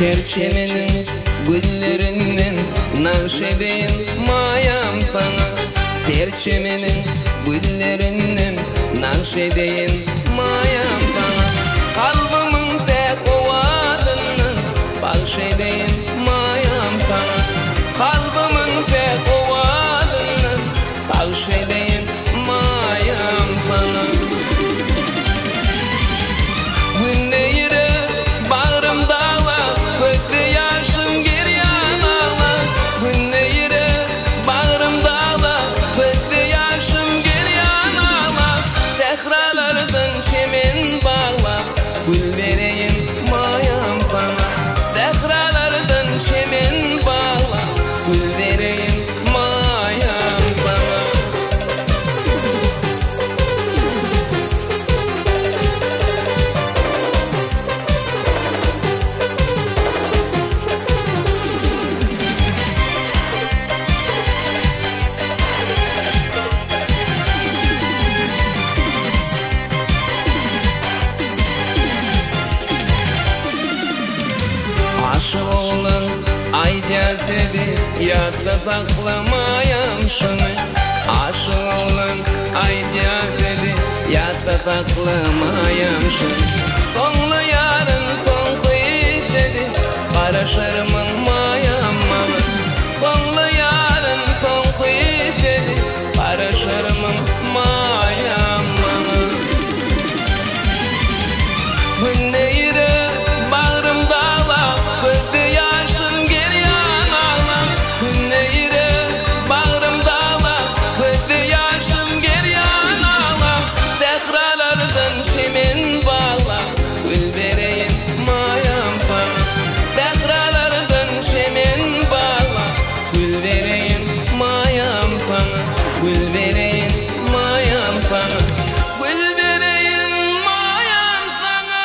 Perçeminin güllerinden nakşedeyim mayam sana. Perçeminin güllerinden nakşedeyim mayam sana. Kalbımın tek ovadından bahşedeyim mayam sana. Kalbımın tek ovadından bahşedeyim mayam sana. Gül vereyim mayam bana. Zehralardan çemen bağla. Gül vereyim mayam bana. Aşık olan ayda dedi, yadda saklamayam şunu. Aşık olan ayda dedi, yadda saklamayam şunu. Sonlu yarın son kıyı dedi, karışırımın mayam bana. Sonlu yarın son kıyı dedi, karışırımın mayam bana. Bu neyre bağrımda çemen bağla. Gül vereyim mayam bana. Zehralardan çemen bağla. Gül vereyim mayam bana. Gül vereyim mayam bana. Gül vereyim mayam sana.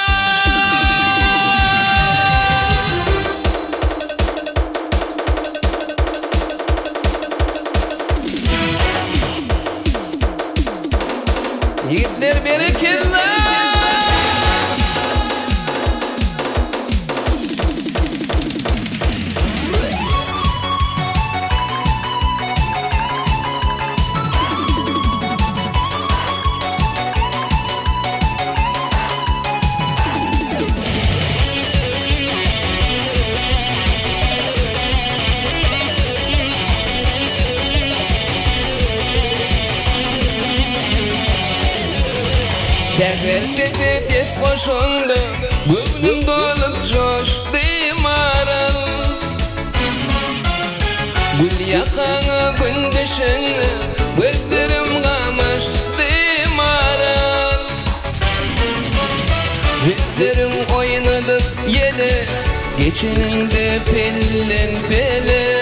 Yiğitler bereketli. Terbiyete tek koşuldu, gönlüm dolup coştu maral. Gül yakanı gün düşünü, gözlerim kamıştı maral. Gözlerim oynadı yele, geçeninde pellen pele.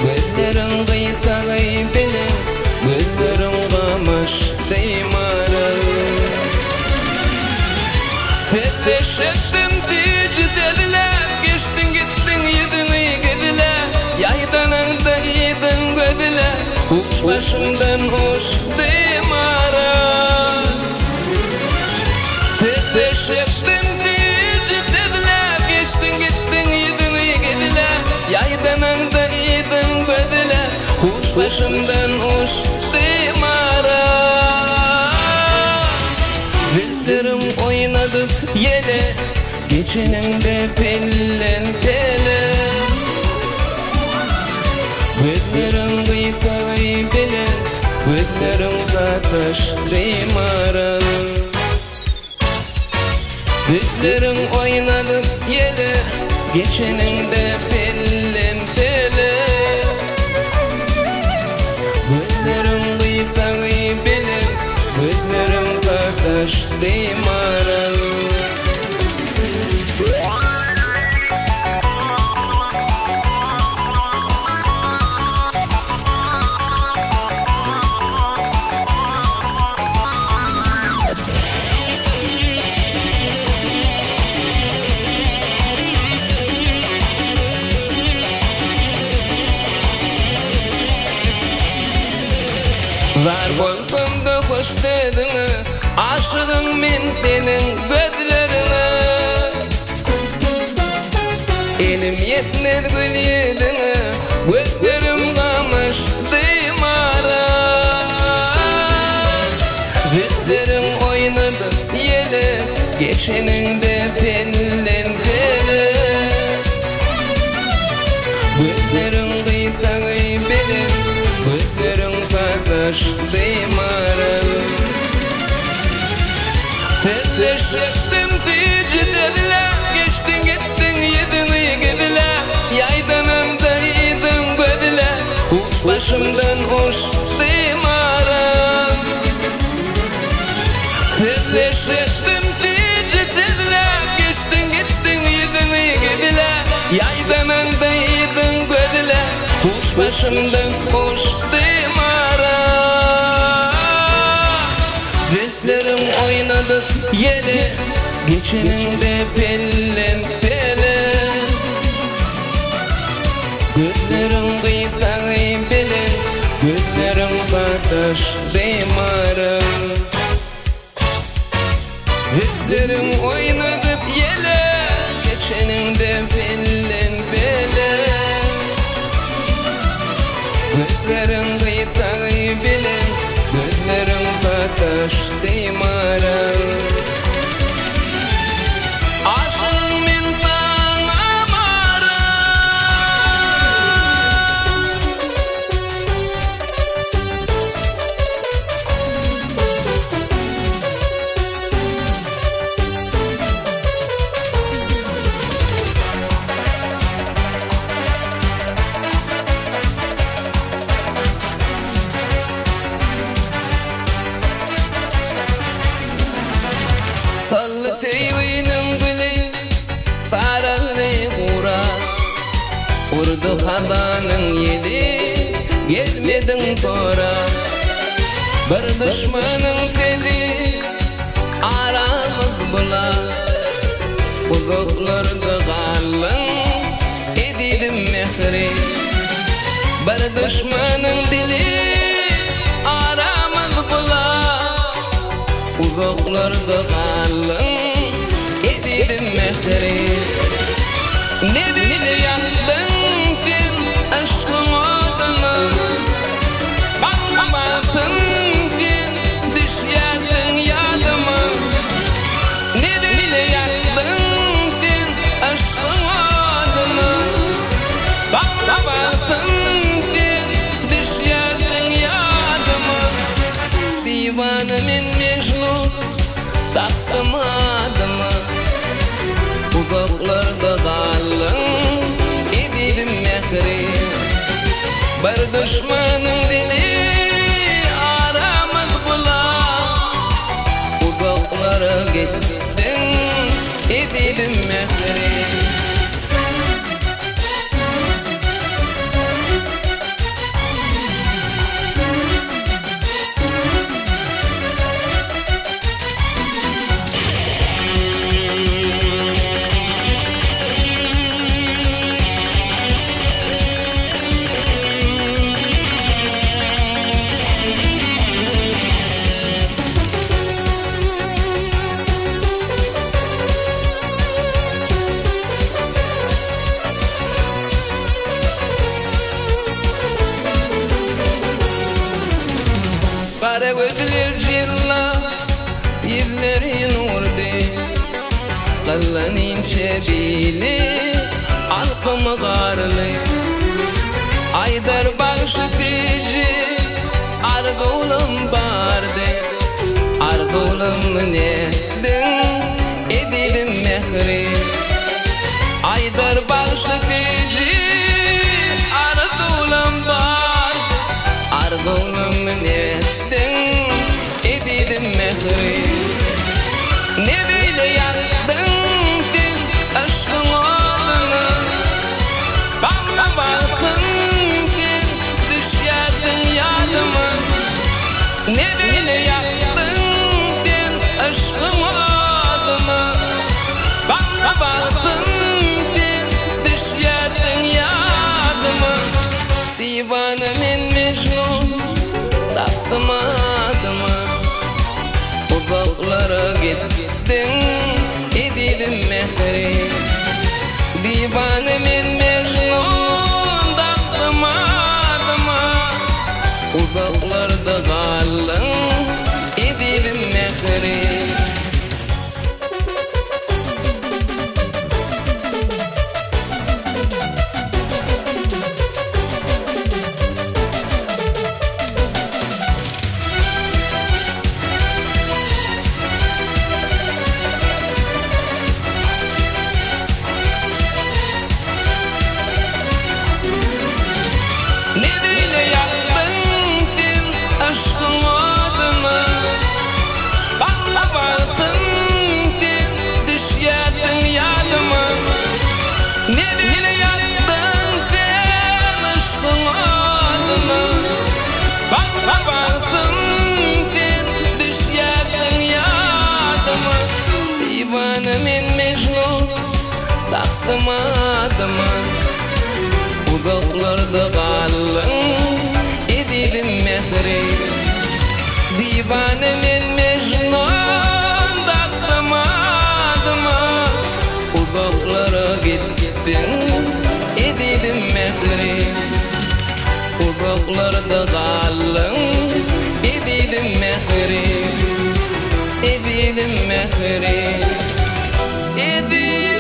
Gözlerim kıyta kıybele, gözlerim kamıştı maral. Fetteş ettim dici dediler, geçtin gittin yedin iyi gediler. Yaydanında yedin gödiler, uç başımdan uçtu maral. Fetteş ettim dici dediler, geçtin gittin yedin iyi gediler. Yaydanında yedin gödiler, uç başımdan uçtu maral. Zillerim oynadı yele, geçeninde pellen pele. Gözlerim kıyta kıybele, gözlerim katıştı maral. Gözlerim oynadı yele, geçeninde pellen pele. Gözlerim kıyta kıybele, gözlerim katıştı maral. Var bolsun da hoş dedin, aşığın men senin gözlerine. elim yetmez gül yedine, gözlerim kamıştı mara. Gözlerim oynadı yele, geçeninde pellen pele. Gözlerim kıytağı benim, gözlerim kakaştı mara. Serdeşleştim tici dediler, geçtin gittin yedin gidiler. Yaydanında yedin gödiler, uç başımdan uçtum aram. Serdeşleştim tici dediler, geçtin gittin yedin gidiler. Yaydanında yedin gödiler, uç başımdan uçtum aram. Zülflerim oynadı yele, geçeninde pellen pele. Gözlerim kıytağı belen, gözlerim kataştı mara. Zülflerim oynadı yele, geçeninde pellen pele. Gözlerim kıytağı belen, gözlerim kataştı mara. Aşığım min sana mara. Sallı teyvinin gülü, sarılı kura. Urdu hadanın yedi, gelmedin tora. Bir düşmanın seni, aramız bula. Uzaklarda kalın, edidim mehri. Bir düşmanın dili, aramız bula. Uzaklarda kalın, edilim mehri. Ne dil yandın sen aşkın adına, bağlamadın sen düşyerdin yadıma. Ne dil yandın sen aşkın adına, bağlamadın sen düşyerdin yadıma. Divanımın Mecnun taktım adıma. Uzaklarda kalın, edilim mehri. Bir düşmanın dili, aramız bula. Uzaklara gittin, edilim mehri. Kara gözler cilla, yüzleri nurdi. Kallan ince bili, alkımı garlı. Aydar bağışıtıcı, ardolum bardı. Ardolum nedin, edilim mehri. Aydar bağışıtıcı, ardolum bardı. Ardolum nedin, edilim mehri. Ne böyle yandın sen aşkın adına, bağlamadın sen düşyerdin yadıma. Ne böyle yandın sen aşkın adına, bağlamadın sen düşyerdin yadıma. Divanımın Mecnun taktım adıma. Uzaklara gittin, edilim mehri. Divane mı? Uzaklarda kalın edilim mehri. Divane men Mecnun tatlamadı mı? Uzaklara gittin edilim mehri. Uzaklarda kalın edilim mehri. Edilim mehri. Edilim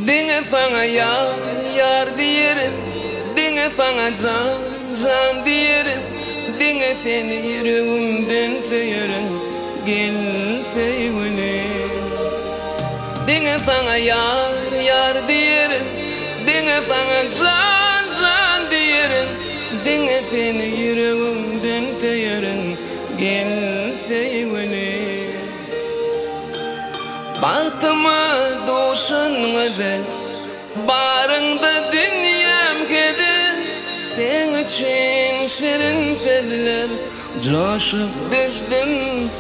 Dinge sana yar diyelim, dinge sana can diyelim, dinge seni yüreğimden severim, gel sevgili. Dinge sana yar diyelim, dinge sana can diyelim, dinge seni yüreğimden severim, gel sevgili. Bahtıma doşanmadı, barında dünyam kedi. Sen için şirin sözler, coşup düştüm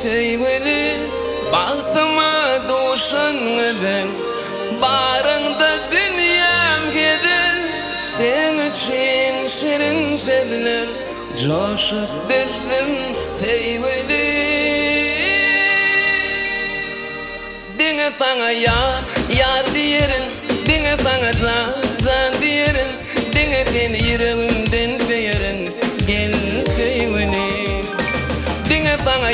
sevgili. Bahtıma doşanmadı, barında dünyam kedi. Sen için şirin sözler, coşup düştüm sevgili. Dinge sana yar diyelim, dinge sana can diyelim, dinge seni yüreğimden severim, gel sevgili. Dinge sana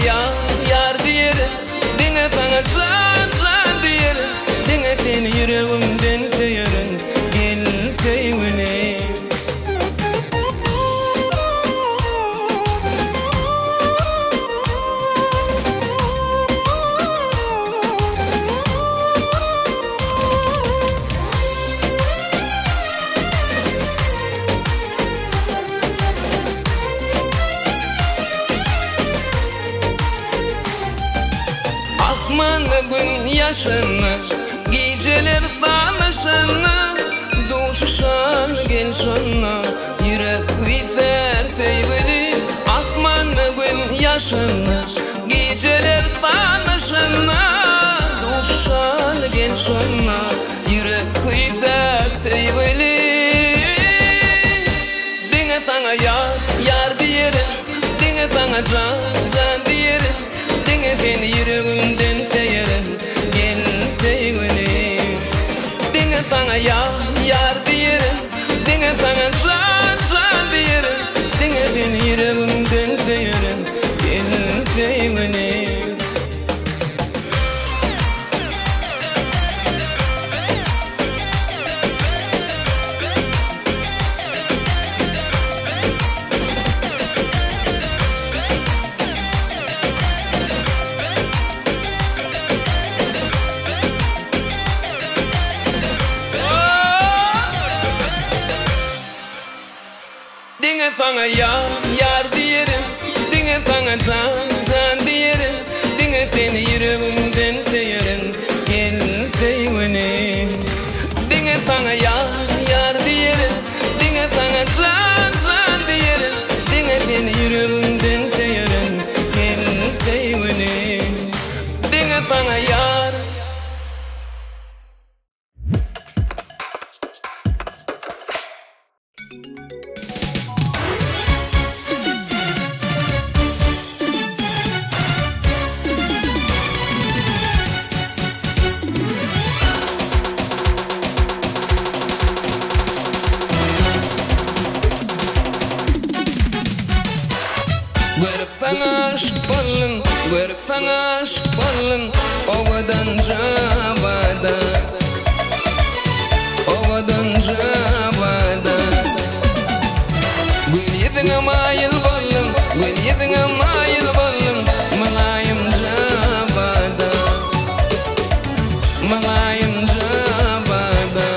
yar diyelim, dinge sana can diyelim, dinge seni yüreğimden severim, gel sevgili. Gün yaşını, geceler sanışını, duşuşan gel şuna, yürek kuyser sevgili. Asmanlı gün yaşını, geceler sanışını, duşuşan gel şuna, yürek kuyser sevgili. Dinge sana yar diyelim, dinge sana can diyelim, dinge seni yüreğimden severim, gel sevgili. Dinge sana yar diyelim, dinge sana can diyelim, dinge seni yüreğimden severim, gel sevgili. Dinge sana yar diyelim, dinge sana can diyelim, dinge seni yüreğimden severim, gel sevgili. Dinge sana yar diyelim, dinge sana can diyelim, dinge seni yüreğimden severim, gel sevgili. Dinge sana yar. Guerfan aşk balın, ovadan cabada, ovadan cabada. Gül yedine mayıl balın, gül yedine mayıl balın, malayım cabada, malayım cabada.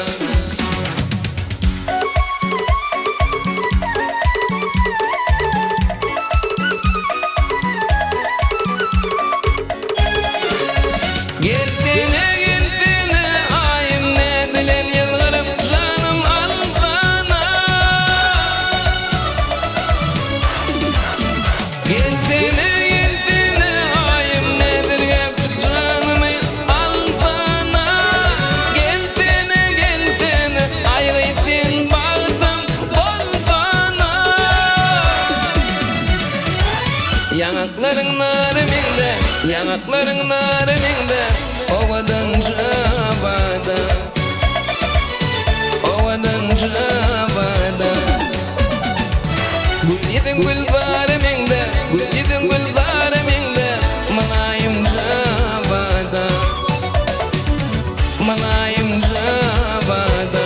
Yanakların nariminde ovadan cavada, ovadan cavada. Gül yedin gül variminde, gül yedin gül variminde, malayım cavada, malayım cavada.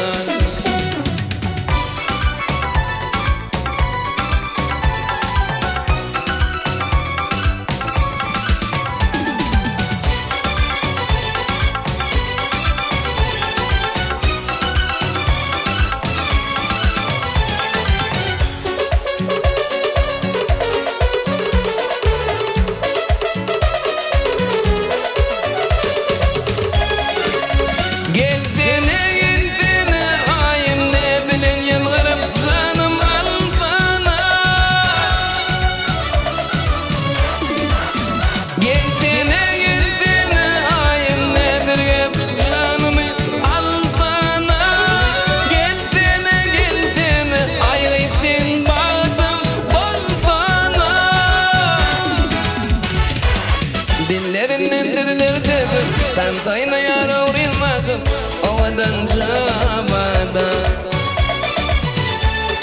Sen kaynayar uğrilmadım ovadan cavada,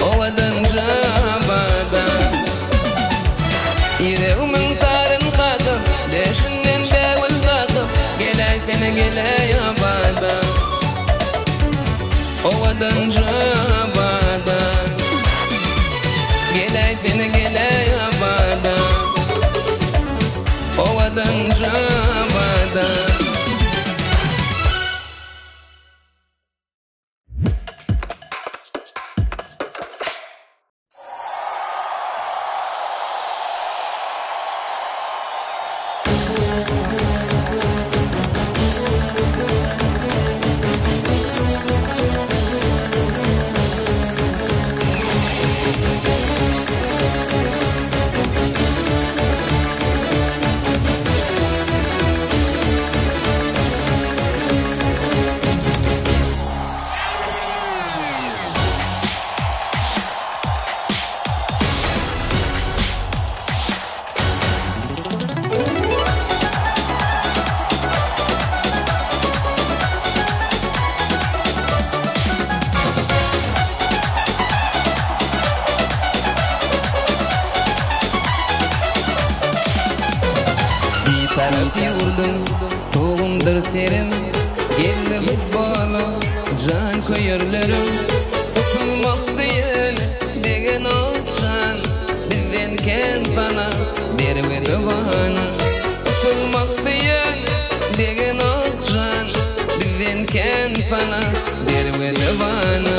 ovadan cavada. Yüreğimin tarın katıp, deşinden devil katıp, gelay sene gelay abada, ovadan cavada. Gelay sene gelay abada, ovadan cavada. Taraf yurdum, tohumdur terim, geldi futbolu, can koyarlarım. Tutulmak değil, degen olcan, bizden ken bana, derve davana. Tutulmak değil, degen olcan, bizden ken bana, derve davana.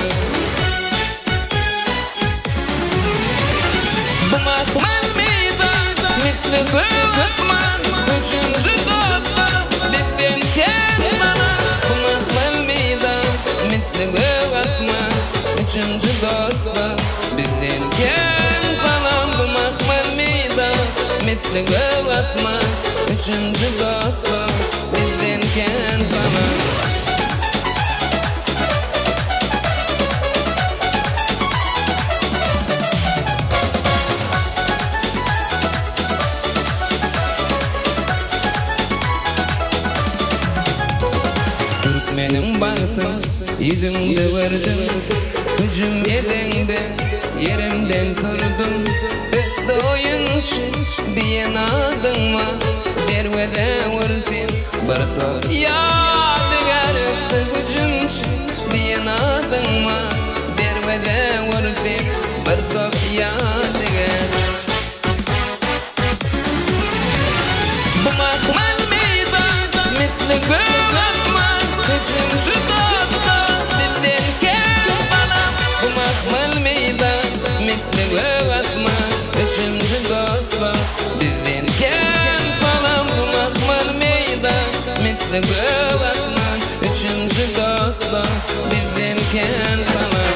Bu makmal meydan, misli gülgütman, üçüncü dostlar, bizden ken bana. Bu makmal meydan, misli gülgütman, üçüncü dostlar, bizden ken bana. Bu makmal meydan, misli gülgütman, üçüncü dostlar, bizden ken bana. Benim baktım, yüzümde vardım, hücum edende yerimden turdum. Öttü oyuncu diyen adıma, dervede vurdum, barıtı yadigar. Öttü hücumcu diyen adıma, dervede vurdum, barıtı yadigar. Bu makmal meydan, misli gülgütman, üçüncü dostlar, bizden ken bana. Bu makmal meydan, misli gülgütman, üçüncü dostlar, bizden ken bana. Bu makmal meydan, misli gülgütman, üçüncü dostlar, bizden ken bana.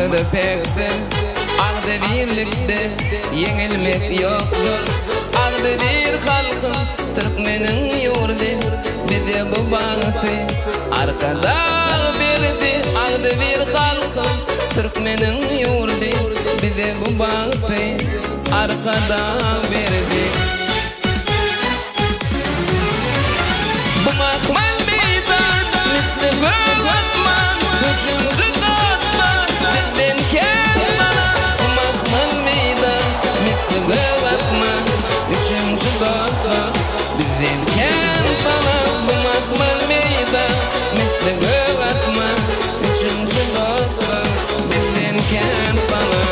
markada pekde Ağda birlikde yenilmek yoktur Ağda bir halkım Türkmenin yurdi Bize bu bahtı arkada berdi Ağda bir halkım Türkmenin yurdi Bize bu bahtı arkada berdi Bu makmal meydan Mitli göz atman Üçüncü katman Bizden kel bana Bu makmal meydan Mitli göz atman Üçüncü katman Bizden kel bana Bu makmal meydan Mitli göz atman Üçüncü katman Bizden kel bana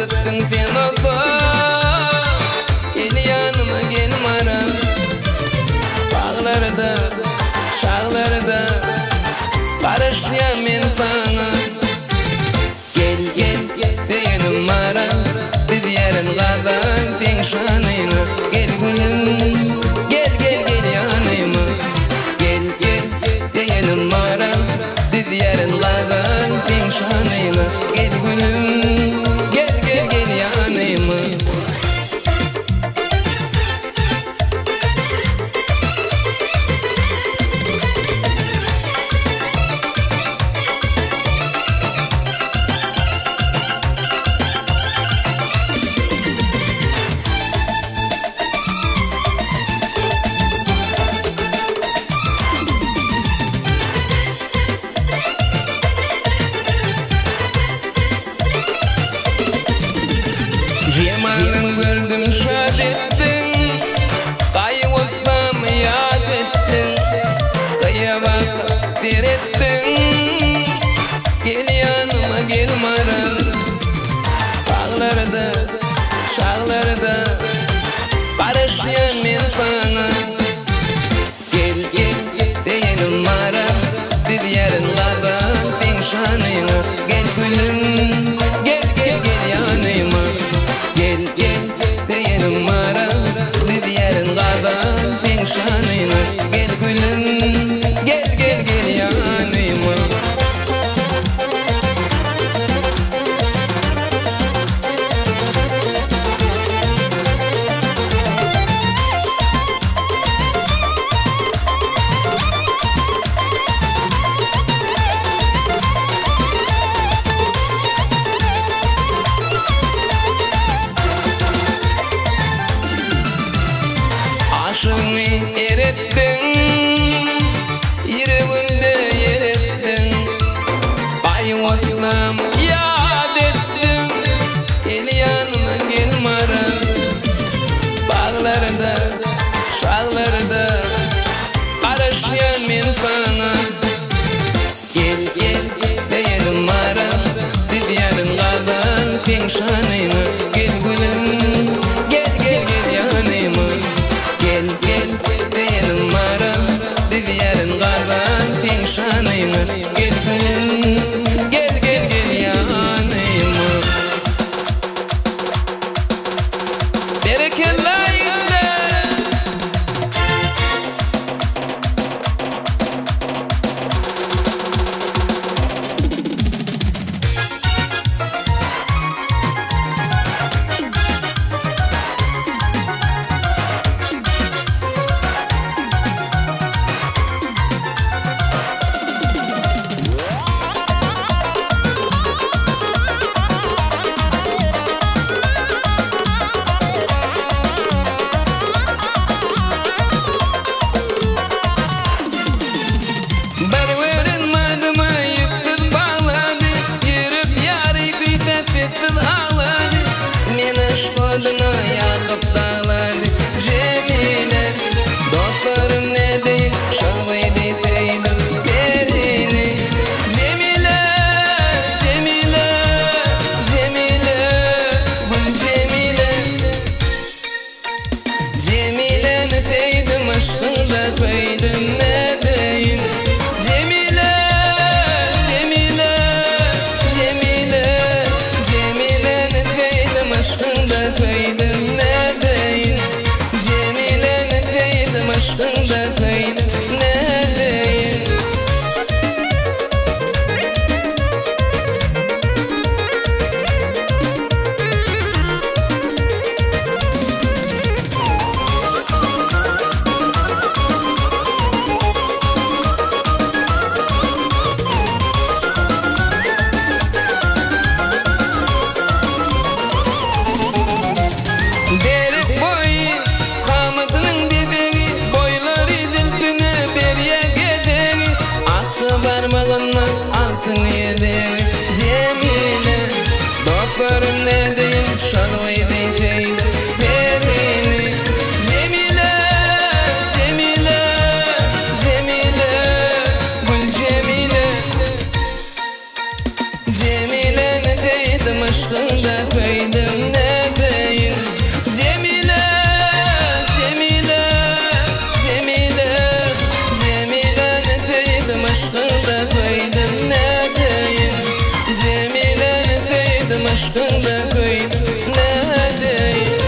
Kırdıttın sen oku Gel yanıma gel mara Bağlarda, çağlarda Barışya men sana Gel gel senin mara Biz yarın kadar ten şanıyla Gel gülüm Gel gel gel yanıma Gel gel senin mara Biz yarın kadar ten şanıyla Gel gülüm Gel gel gel yanıma Cemal'ın gördüm şad ettin Kaybolsam yad ettin Kıyabak seyrettin Gel yanıma gel mara Bağlarda, çağlarda Barışyan men sana Gel gel senin mara Biz yarın kadar ten şanıyla Gel gülüm Gel gel gel yanıma Gel gel senin mara Biz yarın kadar ten şanıyla Gel gülüm Gel gel gel yanıma Aşığını erettin Yüreğimde yer ettin Bayılsam yad ettin Gel yanıma gel mara Bağlarda, çağlarda Barışyan men sana Gel gel senin mara Biz yarın kadar ten şanıyla Gel gülüm Gel gel gel yanıma Gel gel senin mara Biz yarın kadar ten şanıyla Gel gülüm Gel gel gel yanıma Berekeller Adına yakıp dağladı Cemile Dostlarım ne değil Şalvaydı seydim Derini Cemile Cemile Cemile Gül Cemile Cemile'ni seydim Aşkında koydum ne değil Cemile Cemile Cemile Cemile'ni seydim Aşkında koydum ne değil koydum ne deyin Cemile, Cemile, Cemile, Cemile ne deydim aşkında koydum ne deyin Cemile ne deydim aşkında koydum ne deyin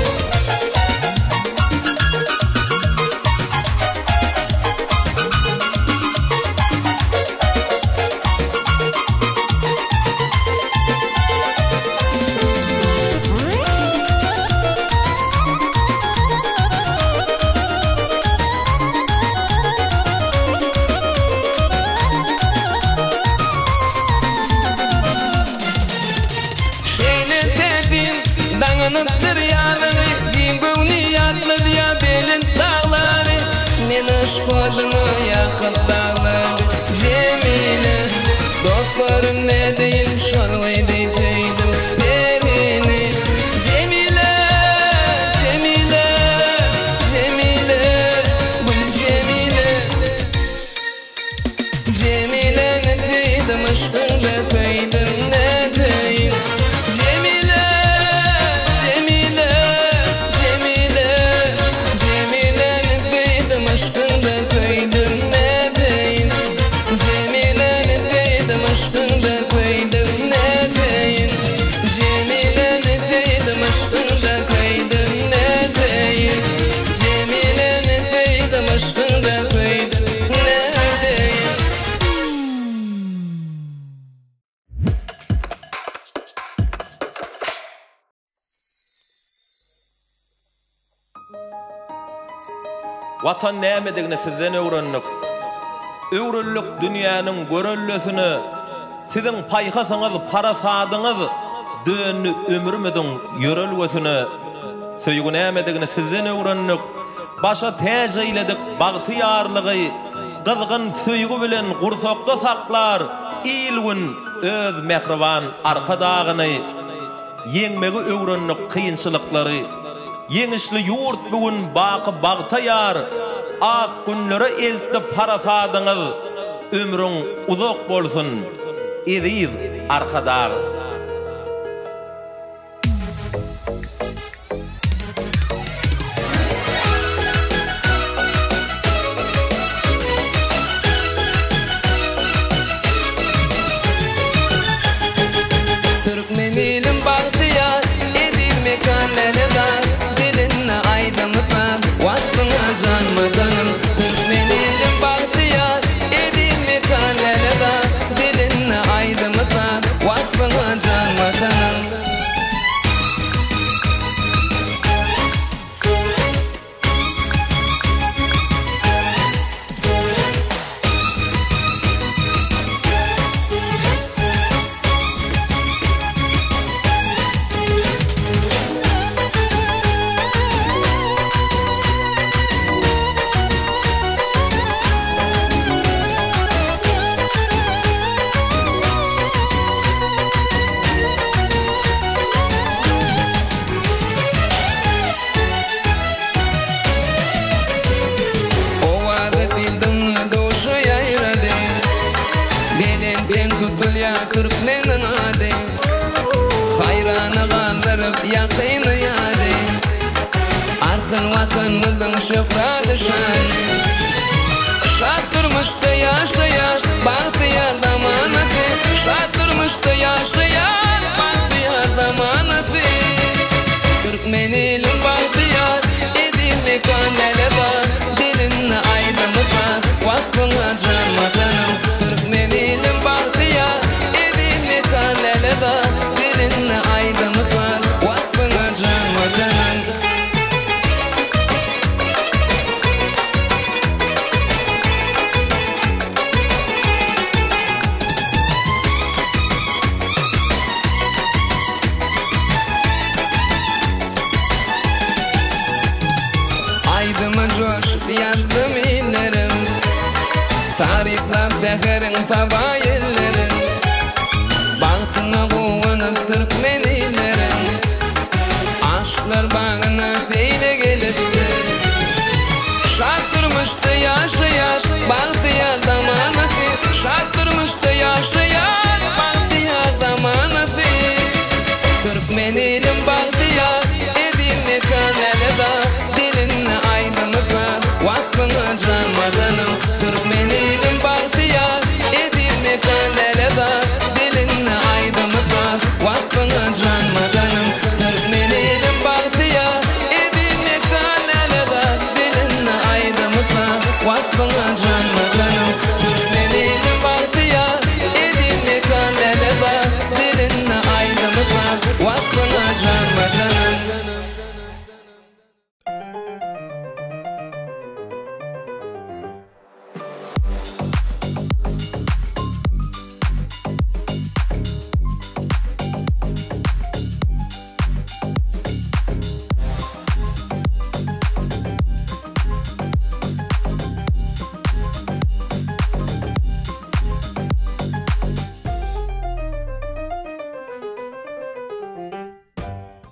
Dağınıptır yanını Bingu niyatlı diye belin dağları Men aşk odunu yakıp dağları Cemile Doktorum ne deyin şolvay deyteydim Derini Cemile, Cemile, Cemile Gül Cemile Cemile ne deydim aşkında koydum ne deyin Cemile aşkında koydum ne deyin Cemile ne deydim aşkında koydum ne deyin Cemile ne deydim aşkında koydum ne deyin Cemile ne deydim aşkında koydum ne deyin Vatan nämedigini sizden öwrendik. Öwrüllik dünýäniň görellesini sizin paýhasyňyz, parasadyňyz dönü ömrümiziň ýörelgesini söýgün nämedigini sizden öwrendik. Başa täzeýledik bagty ýarlygy, gyzgyn söýgü bilen gursakda saklar, ilgün öz mehriban arkadagyny ýeňmegi öwrendik kynçylyklary. Yeňişli ýurt bugün bagtaýar, ak günlere eltip parasadyňyz, ömrüň uzak bolsun, ediz arkadagy. Türkmen elim bagtaýar, ediz mekanlary dar Canmadanım Türkmen elim bahtiyar Edil mekanlere da Dilinle aydımıtar Vakfına canmadanım Türkmenin adı Hayranı kaldırıp yakını yadı Arkın vatanımızın şöhratı şanı Şattırmıştı yaşayan Bahtiyar zamanatı Şattırmıştı yaşayan Bahtiyar zamanatı Türkmen elim bahtiyar Edilme kanele var Dilinle aydımı var Vakfına can vatanım Türkmen elim bahtiyar Kanele var, dilinle aydınlık var Vakfına can vatanım Aydıma coşup yandım illerim Tarifler fekerin favaillerim Bahtına koğanıp Türkmen illerim Aşklar bağına feyle gelirdi Şattırmıştı yaşayan Bahtiyar zamanatı Şattırmıştı yaşayan Bahtiyar zamanatı Türkmen ilim bahtiyar edildi kanalda.